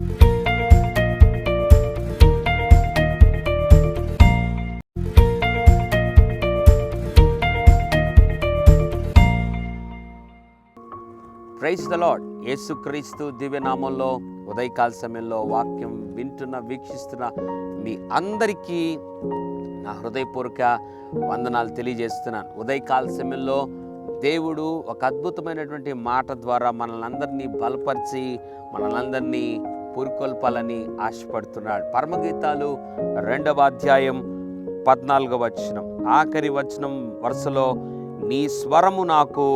Praise the lord. యేసుక్రీస్తు దివ్యనామంలో ఉదయకాల సమయంలో వాక్యం వింటున్న వీక్షిస్తున్న మీ అందరికీ నా హృదయపూర్వక వందనాలు తెలియజేస్తున్నాను. ఉదయకాల సమయంలో దేవుడు ఒక అద్భుతమైనటువంటి మాట ద్వారా మనల్ని అందరినీ బలపరిచి మనల్ని పురికొల్పాలని ఆశపడుతున్నాడు. పరమగీతాలు 2వ అధ్యాయం 14వ వచనం, ఆఖరి వచనం వరుసలో నీ స్వరము నాకు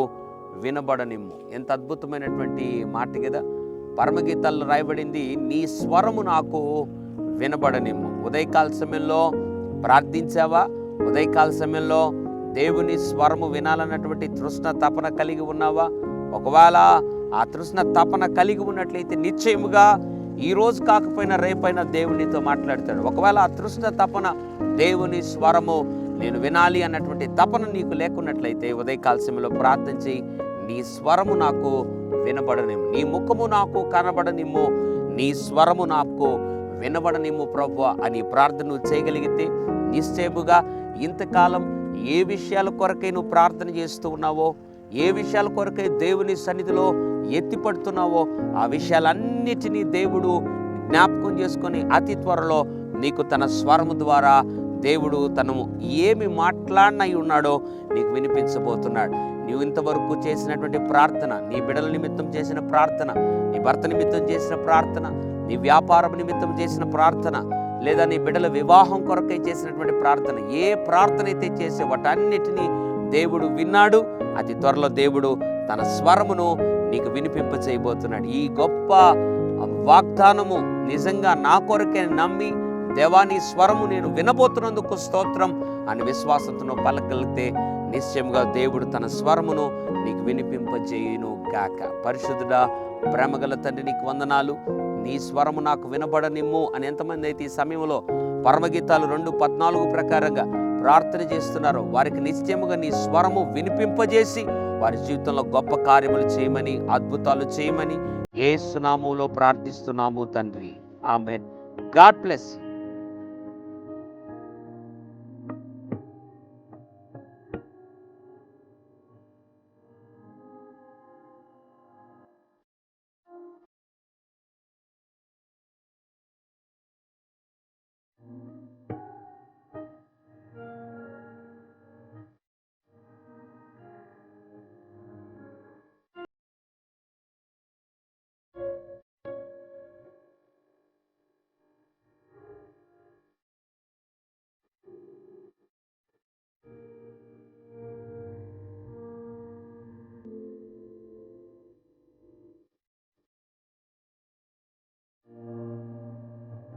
వినబడనిమ్ము. ఎంత అద్భుతమైనటువంటి మాట కదా. పరమగీతాల్లో రాయబడింది నీ స్వరము నాకు వినబడనిమ్ము. ఉదయకాల సమయంలో ప్రార్థించావా? ఉదయకాల సమయంలో దేవుని స్వరము వినాలన్నటువంటి తృష్ణ తపన కలిగి ఉన్నావా? ఒకవేళ ఆ తృష్ణ తపన కలిగి ఉన్నట్లయితే నిశ్చయముగా ఈ రోజు కాకపోయినా రేపైనా దేవునితో మాట్లాడతాడు. ఒకవేళ ఆ తృష్ణ తపన దేవుని స్వరము నేను వినాలి అన్నటువంటి తపన నీకు లేకున్నట్లయితే ఉదయకాల సమయంలో ప్రార్థన చేయి. నీ స్వరము నాకు వినబడనిమ్ము, నీ ముఖము నాకు కనబడనిమ్ము, నీ స్వరము నాకు వినబడనిమ్ము ప్రభువా అని ప్రార్థన చేయగలిగితే నిశ్చయముగా ఇంతకాలం ఏ విషయాల కొరకై నువ్వు ప్రార్థన చేస్తూ ఉన్నావో, ఏ విషయాల కొరకై దేవుని సన్నిధిలో ఎత్తిపడుతున్నావో ఆ విషయాలన్నిటినీ దేవుడు జ్ఞాపకం చేసుకొని అతి త్వరలో నీకు తన స్వరము ద్వారా దేవుడు తను ఏమి మాట్లాడినై ఉన్నాడో నీకు వినిపించబోతున్నాడు. నీవు ఇంతవరకు చేసినటువంటి ప్రార్థన, నీ బిడ్డల నిమిత్తం చేసిన ప్రార్థన, నీ భర్త నిమిత్తం చేసిన ప్రార్థన, నీ వ్యాపారం నిమిత్తం చేసిన ప్రార్థన, లేదా నీ బిడ్డల వివాహం కొరకై చేసినటువంటి ప్రార్థన, ఏ ప్రార్థన అయితే చేసే వాటన్నిటినీ దేవుడు విన్నాడు. అతి త్వరలో దేవుడు తన స్వరమును నీకు వినిపింప చేయబోతున్నాడు. ఈ గొప్ప వాగ్దానము నిజంగా నా కొరకే నమ్మి దేవా నీ స్వరము నేను వినబోతున్నందుకు స్తోత్రం అని విశ్వాసంతో పలకలితే నిశ్చయంగా దేవుడు తన స్వరమును నీకు వినిపింపజేయును గాక. పరిశుద్ధుడా, ప్రేమగల తండ్రి, నీకు వందనాలు. నీ స్వరము నాకు వినబడనిమ్ము అని ఎంతమంది అయితే ఈ సమయంలో పరమగీతాలు 2:14 ప్రకారంగా ప్రార్థన చేస్తున్నారో వారికి నిశ్చయముగా నీ స్వరము వినిపింపజేసి వారి జీవితంలో గొప్ప కార్యములు చేయమని, అద్భుతాలు చేయమని యేసు నామములో ప్రార్థిస్తున్నాము తండ్రి. ఆమేన్. God bless.